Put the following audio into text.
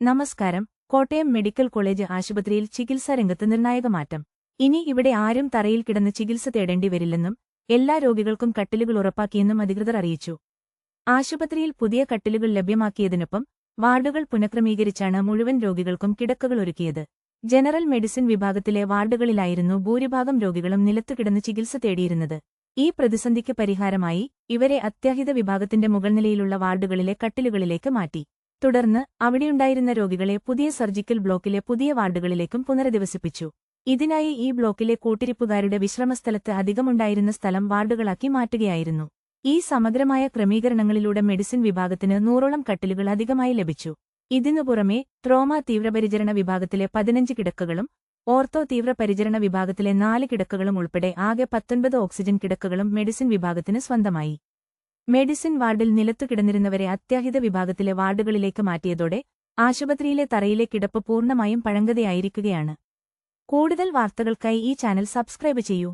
നമസ്കാരം. Kottayam medical college ആശുപത്രിയിൽ ചികിത്സാരംഗത്ത് നിർണായക മാറ്റം. ഇനി ഇവിടെ ആരും തറയിൽ കിടന്ന് ചികിത്സ തേടേണ്ടി വരില്ലെന്നും എല്ലാ രോഗികൾക്കും കട്ടിലുകൾ ഉറപ്പാക്കിയെന്നും അധികൃതർ അറിയിച്ചു. ആശുപത്രിയിൽ പുതിയ കട്ടിലുകൾ ലഭ്യമാക്കിയതിനൊപ്പം വാർഡുകൾ പുനഃക്രമീകരിച്ചാണ് മുഴുവൻ രോഗികൾക്കും കിടക്കകൾ ഒരുക്കിയത്. ജനറൽ മെഡിസിൻ വിഭാഗത്തിലെ വാർഡുകളിലായിരുന്നു ഭൂരിഭാഗം രോഗികളും നിലത്തുകിടന്ന് ചികിത്സ തേടിയിരുന്നത്. ഈ പ്രതിസന്ധിക്ക് പരിഹാരമായി ഇവരെ അത്യാഹിത വിഭാഗത്തിന്റെ മുകൾനിലയിലുള്ള വാർഡുകളിലെ കട്ടിലുകളിലേക്ക് മാറ്റി. തുടർന്ന് അവിടെയുണ്ടായിരുന്ന രോഗികളെ പുതിയ സർജിക്കൽ ബ്ലോക്കിലെ പുതിയ വാർഡുകളിലേക്കും പുനരധിവസിപ്പിച്ചു. ഇതിനായി ഈ ബ്ലോക്കിലെ കൂട്ടിരിപ്പുകാരുടെ വിശ്രമസ്ഥലത്ത് അധികമുണ്ടായിരുന്ന സ്ഥലം വാർഡുകളാക്കി മാറ്റുകയായിരുന്നു. ഈ സമഗ്രമായ ക്രമീകരണങ്ങളിലൂടെ മെഡിസിൻ വിഭാഗത്തിന് 100ഓളം കട്ടിലുകൾ അധികമായി ലഭിച്ചു. ഇതിനു പുറമെ ട്രോമ തീവ്രപരിചരണ വിഭാഗത്തിലെ 15 കിടക്കകളും ഓർത്തോ തീവ്രപരിചരണ വിഭാഗത്തിലെ 4 കിടക്കകളും ഉൾപ്പെടെ ആകെ 19 ഓക്സിജൻ കിടക്കകളും മെഡിസിൻ വിഭാഗത്തിന് സ്വന്തമായി. മെഡിസിൻ വാർഡിൽ നിലത്തു കിടന്നിരുന്നവരെ അത്യാഹിത വിഭാഗത്തിലെ വാർഡുകളിലേക്ക് മാറ്റിയതോടെ ആശുപത്രിയിലെ തറയിലെ കിടപ്പ് പൂർണ്ണമായും പഴങ്കതയായിരിക്കുകയാണ്. കൂടുതൽ വാർത്തകൾക്കായി ഈ ചാനൽ സബ്സ്ക്രൈബ് ചെയ്യൂ.